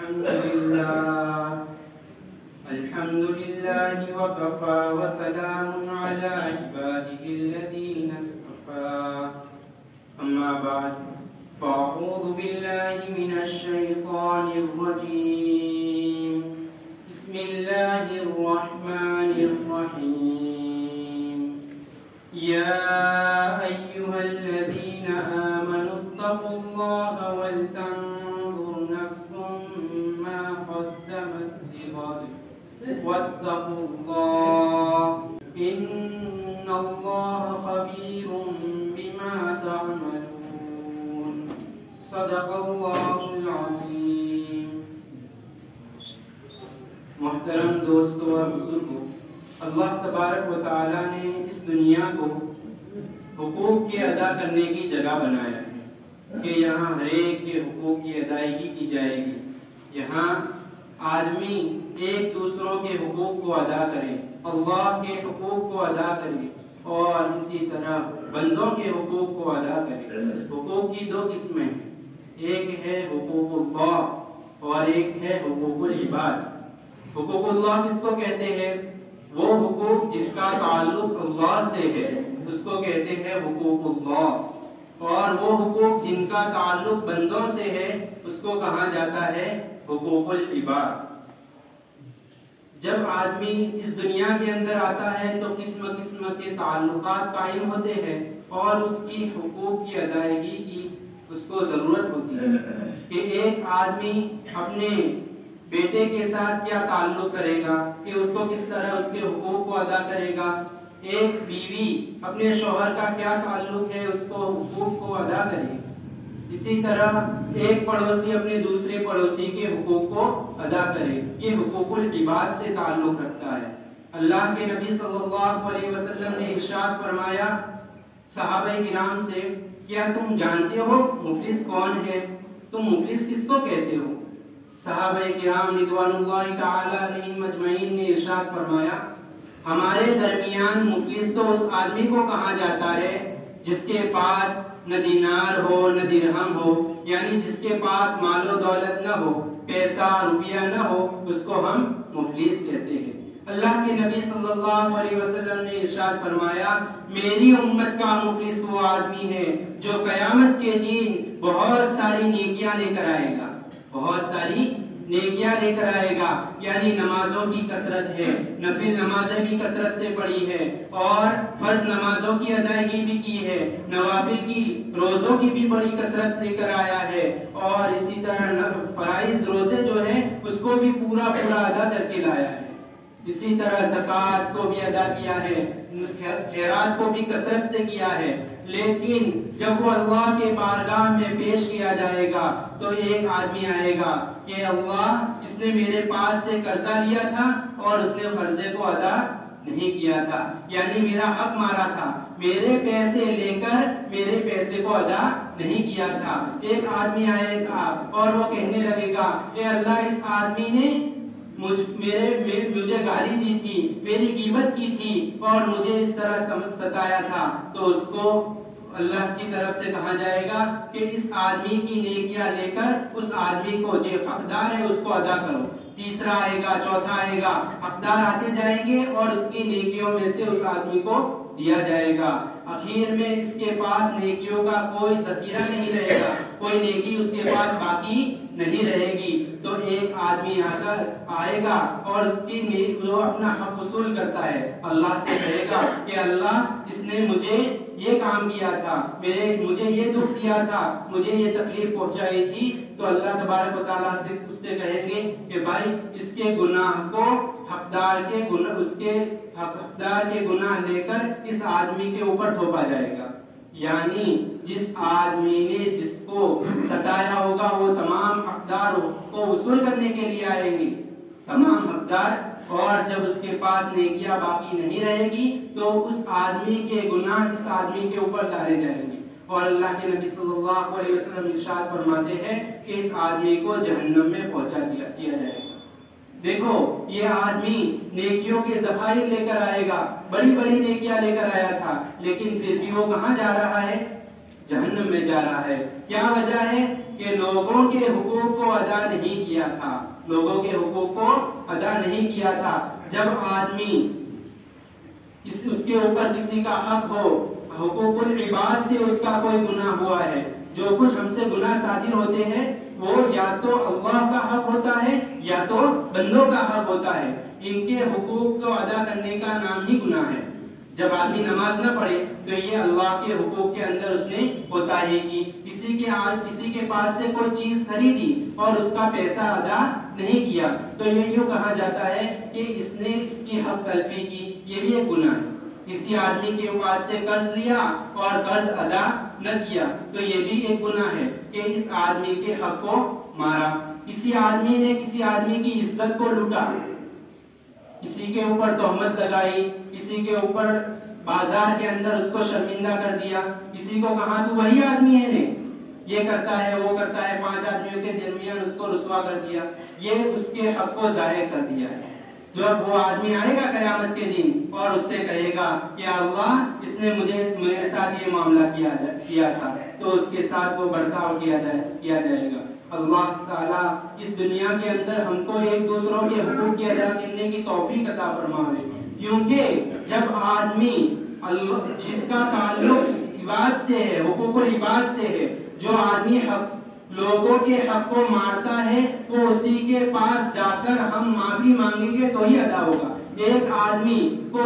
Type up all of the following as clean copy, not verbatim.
الحمد لله وكفى وسلام على عباده الذين اصطفى أما بعد فأعوذ بالله من الشيطان الرجيم بسم الله الرحمن الرحيم يا أيها الذين آمنوا اتقوا الله ولتنظر نفس ما قدمت لغد واتقوا الله إن الله خبير بما تعملون صدق الله العظيم. محترم دوستوں اور بزرگوں، اللہ تبارک و تعالی نے اس دنیا کو حقوق کے ادا کرنے کی جگہ بنایا ہے کہ یہاں ہر ایک کے حقوق کی ادائیگی کی جائے گی. یہاں آدمی ایک دوسروں کے حقوق کو ادا کرے، اللہ کے حقوق کو ادا کرے اور اسی طرح بندوں کے حقوق کو ادا کرے. حقوق کی دو قسمیں ہیں، ایک ہے حقوق اللہ اور ایک ہے حقوق العباد. حقوق اللہ کس کو کہتے ہیں؟ وہ حقوق جس کا تعلق اللہ سے ہے اس کو کہتے ہیں حقوق اللہ، اور وہ حقوق جن کا تعلق بندوں سے ہے اس کو کہا جاتا ہے حقوق العباد. جب آدمی اس دنیا کے اندر آتا ہے تو قسم قسم کے تعلقات قائم ہوتے ہیں اور اس کی حقوق کی ادائیگی کی اس کو ضرورت ہوتی ہے کہ ایک آدمی اپنے بیٹے کے ساتھ کیا تعلق کرے گا، کہ اس کو کس طرح اس کے حقوق کو ادا کرے گا. ایک بیوی اپنے شوہر کا کیا تعلق ہے، اس کو حقوق کو ادا کرے. اسی طرح ایک پڑوسی اپنے دوسرے پڑوسی کے حقوق کو ادا کرے. یہ حقوق العباد سے تعلق رکھتا ہے. اللہ کے نبی صلی اللہ علیہ وسلم نے ارشاد فرمایا صحابہ کرام سے، کیا تم جانتے ہو مفلس کون ہے؟ تم مفلس کس کو کہتے ہو؟ صحابہ کرام رضوان اللہ تعالی علیہم اجمعین نے ارشاد فرمایا ہمارے درمیان مفلس تو اس آدمی کو کہا جاتا ہے جس کے پاس نہ دینار ہو نہ درہم ہو، یعنی جس کے پاس مال و دولت نہ ہو، پیسہ روپیہ نہ ہو، اس کو ہم مفلس کہتے ہیں. اللہ کے نبی صلی اللہ علیہ وسلم نے ارشاد فرمایا میری امت کا مفلس وہ آدمی ہے جو قیامت کے دن بہت ساری نیکیاں لے کر آئے گا، بہت ساری نیکیاں لے کر آئے گا. یعنی نمازوں کی کثرت ہے، نفل نمازیں بھی کثرت سے پڑھی ہے اور فرض نمازوں کی ادائیگی بھی کی ہے، نوافل کی روزوں کی بھی بڑی کثرت لے کر آیا ہے، اور اسی طرح فرائض روزے جو ہیں اس کو بھی پورا ادا کر کے لایا ہے. اسی طرح زکوٰۃ کو بھی ادا کیا ہے، خیرات کو بھی کثرت سے کیا ہے. لیکن جب وہ اللہ کے بارگاہ میں پیش کیا جائے گا تو ایک آدمی آئے گا کہ اللہ اس نے میرے پاس سے قرضہ لیا تھا اور اس نے قرضے کو ادا نہیں کیا تھا، یعنی میرا حق مارا تھا، میرے پیسے لے کر میرے پیسے کو ادا نہیں کیا تھا. ایک آدمی آئے گا اور وہ کہنے لگے گا کہ اللہ اس آدمی نے مجھے گالی دی تھی، میری غیبت کی تھی اور مجھے اس طرح ستایا تھا. تو اس کو اللہ کی طرف سے کہا جائے گا کہ اس آدمی کی نیکیاں لے کر اس آدمی کو جو حقدار ہے اس کو ادا کرو. تیسرا آئے گا، چوتھا آئے گا، حقدار آتے جائیں گے اور اس کی نیکیوں میں سے اس آدمی کو دیا جائے گا. اخیر میں اس کے پاس نیکیوں کا کوئی ذخیرہ نہیں رہے گا، کوئی نیکی اس کے پاس باقی نہیں رہے گی. تو ایک آدمی آئے گا اور اس کی جو اپنا حق وصول کرتا ہے اللہ سے کہے گا کہ اللہ اس نے مجھے یہ کام کیا تھا، مجھے یہ دکھ دیا تھا، مجھے یہ تکلیف پہنچائی تھی. تو اللہ تبارک و تعالیٰ سے اس سے کہیں گے کہ بھائی اس کے گناہ کو حقدار کے گناہ لے کر اس آدمی کے اوپر تھوپا جائے گا. یعنی جس آدمی نے جس کو ستایا ہوگا وہ تمام حقدار کو وصول کرنے کے لیے آئیں گے، تمام حقدار. اور جب اس کے پاس نیکیاں باقی نہیں رہے گی تو اس آدمی کے گناہ اس آدمی کے اوپر ڈالے جائیں گے. اور اللہ کے نبی صلی اللہ علیہ وسلم ارشاد فرماتے ہیں کہ اس آدمی کو جہنم میں پہنچا دیا جائے گا. دیکھو یہ آدمی نیکیوں کے ذخائر لے کر آئے گا، بڑی بڑی نیکیاں لے کر آیا تھا، لیکن پھر بھی وہ کہاں جا رہا ہے؟ جہنم میں جا رہا ہے. کیا وجہ ہے کہ لوگوں کے حقوق کو ادا نہیں کیا تھا، لوگوں کے حقوق کو ادا نہیں کیا تھا۔ جب آدمی اس کے اوپر کسی کا حق ہو، حقوق العباد سے اس کا کوئی گناہ ہوا ہے، جو کچھ ہم سے گناہ صادر ہوتے ہیں وہ یا تو اللہ کا حق ہوتا ہے یا تو بندوں کا حق ہوتا ہے، ان کے حقوق کو ادا کرنے کا نام ہی گناہ ہے۔ جب آدمی نماز نہ پڑھے تو یہ اللہ کے حقوق کے اندر اس نے کوتاہی کی، کسی کے پاس سے کوئی چیز خریدی اور اس کا پیسہ ادا نہیں کیا تو یہ یوں کہا جاتا ہے کہ اس نے اس کی حق تلفی کی، یہ بھی ایک گناہ ہے۔ کسی آدمی کے پاس سے قرض لیا اور قرض ادا نہ کیا تو یہ بھی ایک گناہ ہے کہ اس آدمی کے حق کو مارا۔ کسی آدمی نے کسی آدمی کی عزت کو لوٹا، کسی کے اوپر تہمت لگائی، کسی کے اوپر بازار کے اندر اس کو شرمندہ کر دیا، کسی کو کہا تو وہی آدمی ہے نے یہ کرتا ہے وہ کرتا ہے، 5 آدمیوں کے درمیان اس کو رسوا کر دیا، یہ اس کے حق کو ظاہر کر دیا ہے۔ جب وہ آدمی آئے گا قیامت کے دن اور اس سے کہے گا کہ اللہ اس نے میرے ساتھ یہ معاملہ کیا تھا تو اس کے ساتھ وہ برتاؤ کیا جائے گا۔ اللہ تعالیٰ اس دنیا کے اندر ہم کو ایک دوسروں کے حقوق کی ادا کرنے کی توفیق عطا فرمائے، کیونکہ جب آدمی جس کا تعلق عباد سے ہے، حقوق العباد سے ہے، جو آدمی لوگوں کے حق کو مارتا ہے وہ اسی کے پاس جا کر ہم معافی مانگیں گے تو ہی ادا ہوگا۔ ایک آدمی کو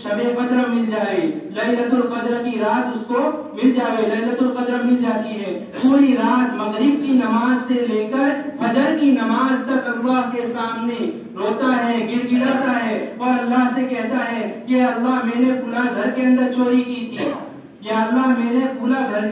شب قدر مل جائے، لیلۃ القدر کی رات اس کو مل جائے، لیلۃ القدر مل جاتی ہے، پوری رات مغرب کی نماز سے لے کر فجر کی نماز تک اللہ کے سامنے روتا ہے، گر گراتا ہے اور اللہ سے کہتا ہے کہ اللہ میں نے فلاں گھر کے اندر چوری کی تھی، یا اللہ میں نے پورا گھر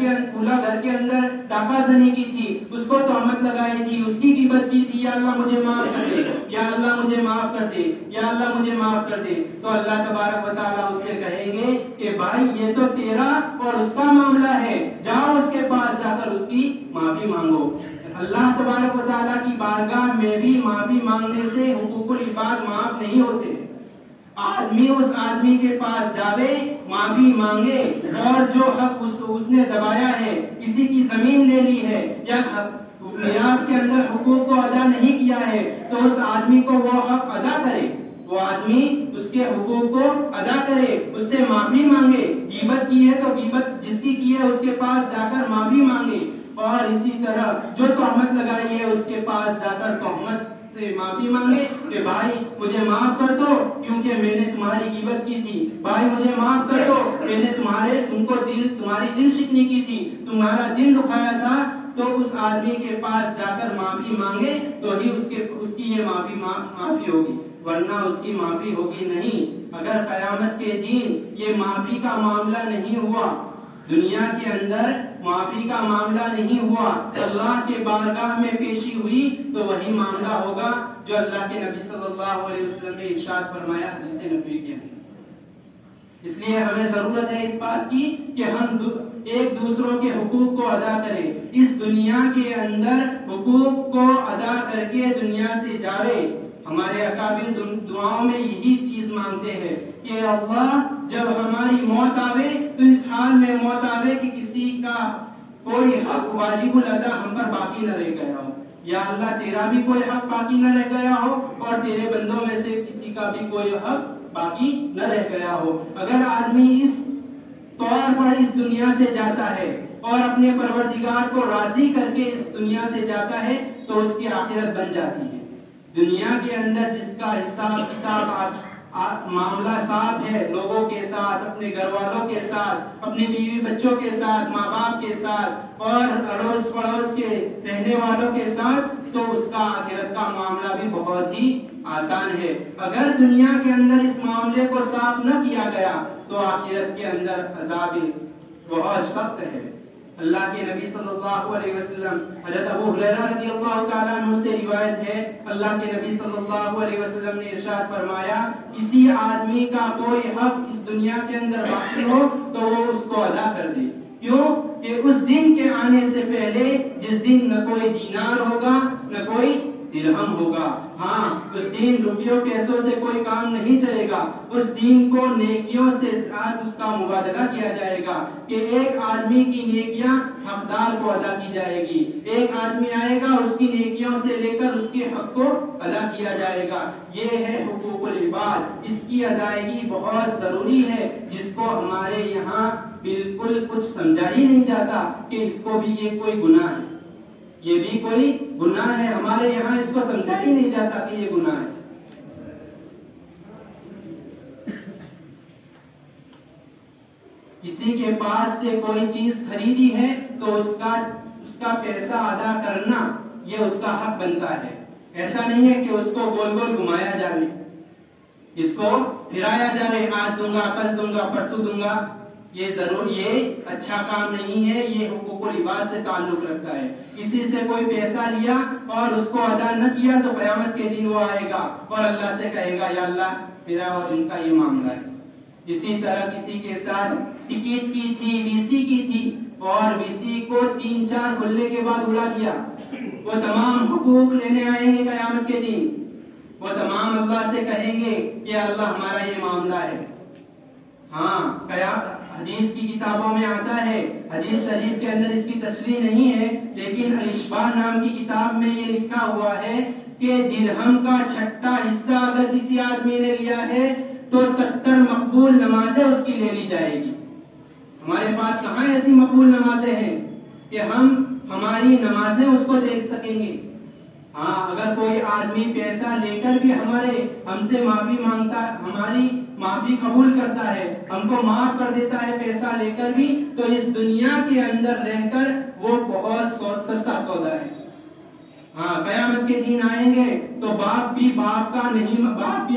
کے اندر ڈاکہ زنی کی تھی، اس کو تہمت لگائی تھی، اس کی غیبت کی تھی، یا اللہ مجھے معاف کر دے، یا اللہ مجھے معاف کر دے، یا اللہ مجھے معاف کر دے۔ تو اللہ تبارک و تعالیٰ اس سے کہیں گے کہ بھائی یہ تو تیرا اور اس کا معاملہ ہے، جاؤ اس کے پاس جا کر اس کی معافی مانگو۔ اللہ تبارک و تعالیٰ کی بارگاہ میں بھی معافی مانگنے سے حقوق العباد معاف نہیں ہوتے۔ آدمی اس آدمی کے پاس جاوے، معافی مانگے اور جو حق اس نے دبایا ہے، کسی کی زمین لے لی ہے یا میراث کے اندر حقوق کو ادا نہیں کیا ہے تو اس آدمی کو وہ حق ادا کرے، وہ آدمی اس کے حقوق کو ادا کرے، اس سے معافی مانگے۔ غیبت کی ہے تو غیبت جس کی ہے اس کے پاس جا کر معافی مانگے، اور اسی طرح جو تہمت لگائی ہے اس کے پاس جا کر تہمت سے معافی مانگے کہ بھائی مجھے معاف کر دو کیونکہ میں نے تمہاری غیبت کی تھی، بھائی مجھے معاف کر دو میں نے تمہاری دل شکنی کی تھی، تمہارا دل دکھایا تھا، تو اس آدمی کے پاس جا کر معافی مانگے تو ہی اس کی یہ معافی ہوگی، ورنہ اس کی معافی ہوگی نہیں۔ اگر قیامت کے دن یہ معافی کا معاملہ نہیں ہوا، دنیا کے اندر معافی کا معاملہ نہیں ہوا، اللہ کے بارگاہ میں پیشی ہوئی تو وہی معاملہ ہوگا جو اللہ کے نبی صلی اللہ علیہ وسلم نے ارشاد فرمایا حدیث نبوی کے اندر۔ اس لیے ہمیں ضرورت ہے اس بات کی کہ ہم ایک دوسروں کے حقوق کو ادا کریں، اس دنیا کے اندر حقوق کو ادا کر کے دنیا سے جاوے۔ ہمارے اکابر دعاؤں میں یہی چیز مانگتے ہیں کہ اللہ جب ہماری موت آوے تو اس حال میں موت آوے کہ کسی کا کوئی حق واجب الادا ہم پر باقی نہ رہ گیا ہو، یا اللہ تیرا بھی کوئی حق باقی نہ رہ گیا ہو اور تیرے بندوں میں سے کسی کا بھی کوئی حق باقی نہ رہ گیا ہو۔ اگر آدمی اس طور پر اس دنیا سے جاتا ہے اور اپنے پروردگار کو راضی کر کے اس دنیا سے جاتا ہے تو اس کی آخرت بن جاتی ہے۔ دنیا کے اندر جس کا حساب کتاب معاملہ صاف ہے، لوگوں کے ساتھ، اپنے گھر والوں کے ساتھ، اپنی بیوی بچوں کے ساتھ، ماں باپ کے ساتھ اور اڑوس پڑوس کے رہنے والوں کے ساتھ، تو اس کا آخرت کا معاملہ بھی بہت ہی آسان ہے۔ اگر دنیا کے اندر اس معاملے کو صاف نہ کیا گیا تو آخرت کے اندر عذاب بہت سخت ہے۔ اللہ کے نبی صلی اللہ علیہ وسلم، حضرت ابو ہریرہ رضی اللہ تعالیٰ عنہ سے روایت ہے، اللہ کے نبی صلی اللہ علیہ وسلم نے ارشاد فرمایا کسی آدمی کا کوئی حق اس دنیا کے اندر باقی ہو تو وہ اس کو ادا کر دے، کیوں کہ اس دن کے آنے سے پہلے جس دن نہ کوئی دینار ہوگا نہ کوئی درہم ہوگا. ہاں اس دن روپیوں پیسوں سے کوئی کام نہیں چلے گا. اس دن کو نیکیوں سے آج اس کا مبادلہ کیا جائے گا کہ ایک آدمی کی نیکیاں حقدار کو ادا کی جائے گی. ایک آدمی آئے گا اس کی نیکیوں سے لے کر اس کے حق کو ادا کیا جائے گا. یہ ہے حقوق العباد. اس کی ادائیگی بہت ضروری ہے جس کو ہمارے یہاں بالکل کچھ سمجھا ہی نہیں جاتا کہ اس کو بھی یہ کوئی گناہ ہے. یہ بھی کوئی گناہ ہے. ہمارے یہاں اس کو سمجھا ہی نہیں جاتا کہ یہ گناہ ہے. کسی کے پاس سے کوئی چیز خریدی ہے تو اس کا پیسہ ادا کرنا یہ اس کا حق بنتا ہے. ایسا نہیں ہے کہ اس کو گول گول گھمایا جائے, اس کو پھرایا جائے, آج دوں گا, کل دوں گا, پرسوں دوں گا. یہ اچھا کام نہیں ہے. یہ حقوق العباد سے تعلق رکھتا ہے. کسی سے کوئی پیسہ لیا اور اس کو ادا نہ کیا تو قیامت کے دن وہ آئے گا اور اللہ سے کہے گا یا اللہ میرا اور ان کا یہ معاملہ ہے. اسی طرح کسی کے ساتھ ٹکٹ کی تھی, وی سی کی تھی اور وی سی کو 3-4 کھلنے کے بعد اڑا دیا. وہ تمام حقوق لینے آئیں گے قیامت کے دن. وہ تمام اللہ سے کہیں گے کہ اللہ ہمارا یہ معاملہ ہے. ہاں حدیث کی کتابوں میں آتا ہے, حدیث شریف کے اندر اس کی تشریح نہیں ہے, لیکن الاشباح نام کی کتاب میں یہ لکھا ہوا ہے کہ درہم کا 6واں حصہ اگر کسی آدمی نے لیا ہے تو 70 مقبول نمازیں اس کی لے لی جائے گی. ہمارے پاس کہاں ایسی مقبول نمازیں ہیں کہ ہم ہماری نمازیں اس کو دیکھ سکیں گے. ہاں اگر کوئی آدمی پیسہ لے کر بھی ہم سے معافی مانگتا, ہماری معافی قبول کرتا ہے, ہم کو معاف کر دیتا ہے پیسہ لے کر بھی, تو اس دنیا کے اندر رہ کر وہ بہت سستا سودا ہے. ہاں قیامت کے دن آئیں گے تو باپ بھی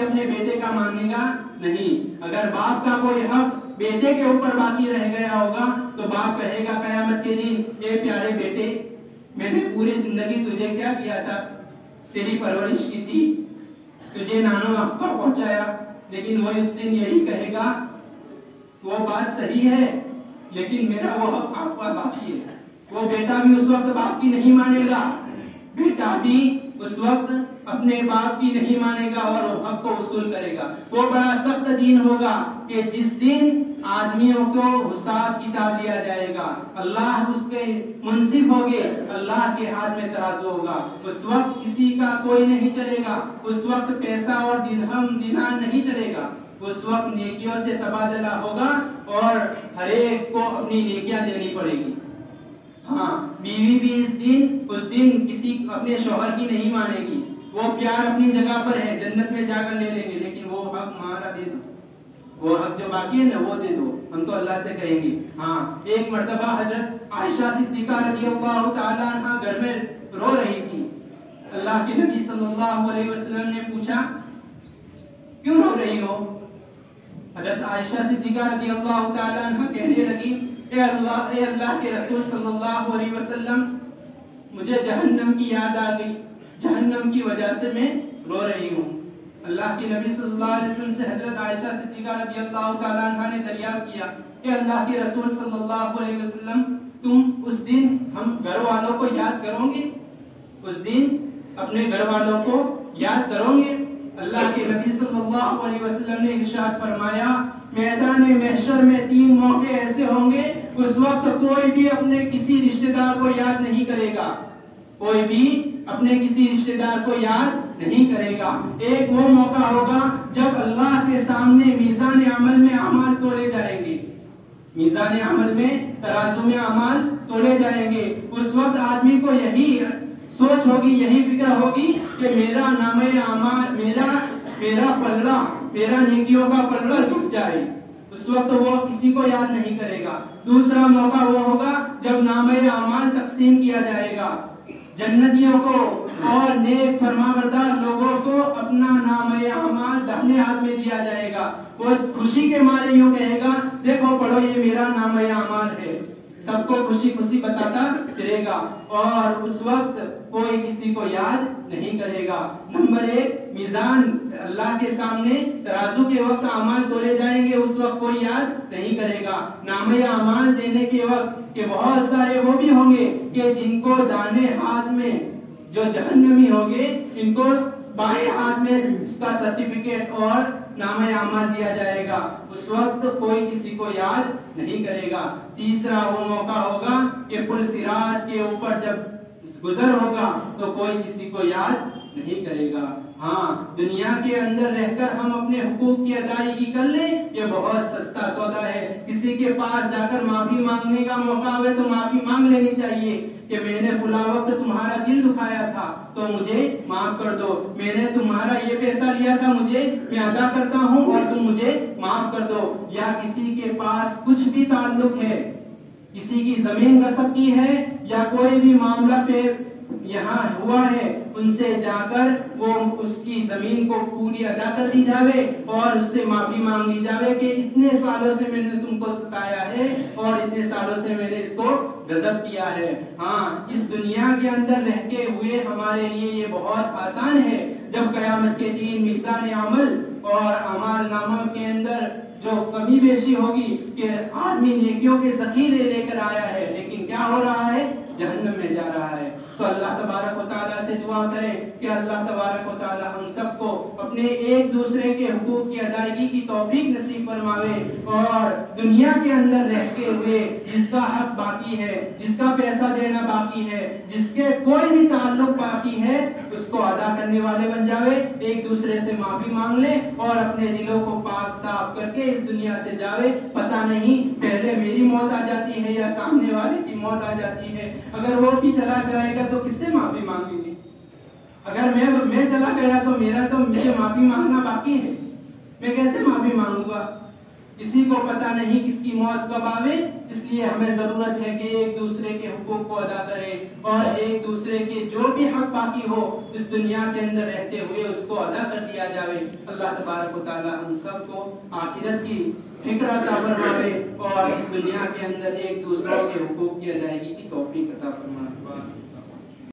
اپنے بیٹے کا ماننے گا نہیں. اگر باپ کا کوئی حق بیٹے کے اوپر باقی رہ گیا ہوگا تو باپ کہے گا قیامت کے دن, اے پیارے بیٹے میں نے پوری زندگی تجھے کیا کیا تھا, تیری پرورش کی تھی, تجھے نانو اپا پہنچایا. لیکن وہ اس دن یہی کہے گا وہ بات صحیح ہے لیکن میرا وہ حق آپ کا باقی ہے. وہ بیٹا بھی اس وقت باپ کی نہیں مانے گا, بیٹا بھی اس وقت اپنے باپ کی نہیں مانے گا اور وہ حق کو وصول کرے گا. وہ بڑا سخت دن ہوگا کہ جس دن آدمیوں کو حساب کتاب لیا جائے گا. اللہ اس کے منصف ہوگے, اللہ کے ہاتھ میں ترازو ہوگا. اس وقت کسی کا کوئی نہیں چلے گا. اس وقت پیسہ اور درہم دینار نہیں چلے گا. اس وقت نیکیوں سے تبادلہ ہوگا اور ہر ایک کو اپنی نیکیاں دینی پڑے گی. ہاں بیوی بھی اس دن کسی اپنے شوہر کی نہیں مانے گی. وہ پیار اپنی جگہ پر ہے, جنت میں جا کر لے لیں گے, لیکن وہ حق ہمارا دے دو, وہ حق جو باقی ہے نا وہ دے دو. ہم تو اللہ سے کہیں گے. ہاں ایک مرتبہ حضرت عائشہ صدیقہ رضی اللہ تعالی عنہا گھر میں رو رہی تھی. اللہ کے نبی صلی اللہ علیہ وسلم نے پوچھا کیوں رو رہی ہو؟ حضرت عائشہ صدیقہ رضی اللہ تعالی عنہا کہنے لگی اے اللہ کے رسول صلی اللہ علیہ وسلم مجھے جہنم کی یاد آ گئی, جہنم کی وجہ سے میں رو رہی ہوں. اللہ کے نبی صلی اللہ علیہ وسلم سے حضرت عائشہ صدیقہ رضی اللہ تعالی عنہا نے دریافت کیا کہ اللہ کے رسول صلی اللہ علیہ وسلم تم اس دن ہم گھر والوں کو یاد کرو گے, اس دن اپنے گھر والوں کو یاد کرو گے؟ اللہ کے نبی صلی اللہ علیہ وسلم نے ارشاد فرمایا میدان محشر میں 3 موقع ایسے ہوں گے اس وقت کوئی بھی اپنے کسی رشتہ دار کو یاد نہیں کرے گا, کوئی بھی اپنے کسی رشتہ دار کو یاد نہیں کرے گا. ایک وہ موقع ہوگا جب اللہ کے سامنے میزان عمل میں اعمال تولے جائیں گے, میزان عمل میں ترازو میں اعمال تولے جائیں گے. اس وقت آدمی کو یہی سوچ ہوگی, یہی فکر ہوگی کہ میرا نامہ اعمال, میرا پلڑا, میرا نیکیوں کا پلڑا جھک جائے. اس وقت وہ کسی کو یاد نہیں کرے گا. دوسرا موقع وہ ہوگا جب نامہ اعمال تقسیم کیا جائے گا, جنتیوں کو اور نیک فرمانبردار لوگوں کو اپنا نامہ اعمال داہنے ہاتھ میں دیا جائے گا. وہ خوشی کے مارے یوں کہے گا دیکھو پڑھو یہ میرا نامہ اعمال ہے, سب کو خوشی خوشی بتاتا پھرے گا اور اس وقت کوئی کسی کو یاد نہیں کرے گا. نمبر 1 میزان اللہ کے سامنے ترازو کے وقت اعمال تولے جائیں گے, اس وقت کوئی یاد نہیں کرے گا. نامہ اعمال دینے کے وقت کہ بہت سارے وہ بھی ہوں گے کہ جن کو دانے ہاتھ میں جو جہنمی ہوگے ان کو بائیں ہاتھ میں اس کا سرٹیفکیٹ اور نامہ اعمال دیا جائے گا، اس وقت کوئی کسی کو یاد نہیں کرے گا۔ تیسرا وہ موقع ہوگا کہ پل صراط کے اوپر جب گزر ہوگا تو کوئی کسی کو یاد نہیں کرے گا۔ ہاں، دنیا کے اندر رہ کر ہم اپنے حقوق کی ادائیگی کر لیں، یہ بہت سستا سودا ہے۔ کسی کے پاس جا کر معافی مانگنے کا موقع ہوئے تو معافی مانگ لینی چاہیے کہ میں نے فلاں وقت تمہارا دل دکھایا تھا تو مجھے معاف کر دو، میں نے تمہارا یہ پیسہ لیا تھا میں ادا کرتا ہوں اور تم مجھے معاف کر دو۔ یا کسی کے پاس کچھ بھی تعلق ہے، کسی کی زمین غصب کی ہے یا کوئی بھی معاملہ پہ یہاں ہوا ہے، ان سے جا کر وہ اس کی زمین کو پوری ادا کر دی جاوے اور اس سے معافی مانگ لی جاوے کہ اتنے سالوں سے میں نے تم کو ستایا ہے اور اتنے سالوں سے میں نے اس کو غضب کیا ہے۔ ہاں، اس دنیا کے اندر رہتے ہوئے ہمارے لیے یہ بہت آسان ہے۔ جب قیامت کے دن میزان عمل اور اعمال نامہ کے اندر جو کمی بیشی ہوگی کہ آدمی نیکیوں کے ذخیرے لے کر آیا ہے لیکن کیا ہو رہا ہے؟ جہنم میں جا رہا ہے۔ تو اللہ تبارک و تعالیٰ سے دعا کریں کہ اللہ تبارک و تعالیٰ ہم سب کو اپنے ایک دوسرے کے حقوق کی ادائیگی کی توفیق نصیب فرماوے اور دنیا کے اندر رہتے ہوئے جس کا حق باقی ہے، جس کا پیسہ دینا باقی ہے، جس کے کوئی بھی تعلق باقی ہے، اس کو ادا کرنے والے بن جاوے، ایک دوسرے سے معافی مانگ لے اور اپنے دلوں کو پاک صاف کر کے اس دنیا سے جاوے۔ پتہ نہیں پہلے میری موت آ جاتی ہے یا سامنے والے کی موت آ جاتی ہے، اگر وہ بھی چلا جائے گا تو کس سے معافی مانگیں گے؟ اگر میں چلا گیا تو مجھے معافی مانگنا باقی ہے، میں کیسے معافی مانگوں گا؟ کسی کو پتہ نہیں کس کی موت کب آوے، اس لیے ہمیں ضرورت ہے کہ ایک دوسرے کے حقوق کو ادا کریں اور ایک دوسرے کے جو بھی حق باقی ہو اس دنیا کے اندر رہتے ہوئے اس کو ادا کر دیا جاوے۔ اللہ تبارک و تعالی ہم سب کو آخرت کی فکر عطا فرمائے اور اس دنیا کے اندر ایک دوسرے کے حقوق کی ادائیگی کی توفیق عطا فرمائے۔